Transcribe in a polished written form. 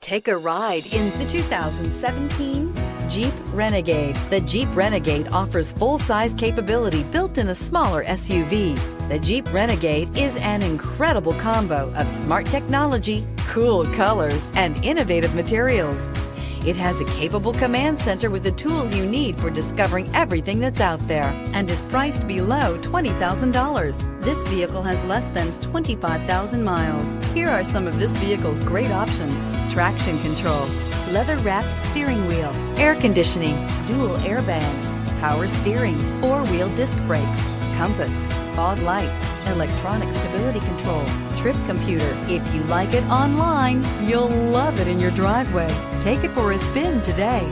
Take a ride in the 2017 Jeep Renegade. The Jeep Renegade offers full-size capability built in a smaller SUV. The Jeep Renegade is an incredible combo of smart technology, cool colors, and innovative materials. It has a capable command center with the tools you need for discovering everything that's out there and is priced below $20,000. This vehicle has less than 25,000 miles. Here are some of this vehicle's great options: traction control, leather-wrapped steering wheel, air conditioning, dual airbags, power steering, four-wheel disc brakes, compass, fog lights, electronic stability control, trip computer. If you like it online, you'll love it in your driveway. Take it for a spin today.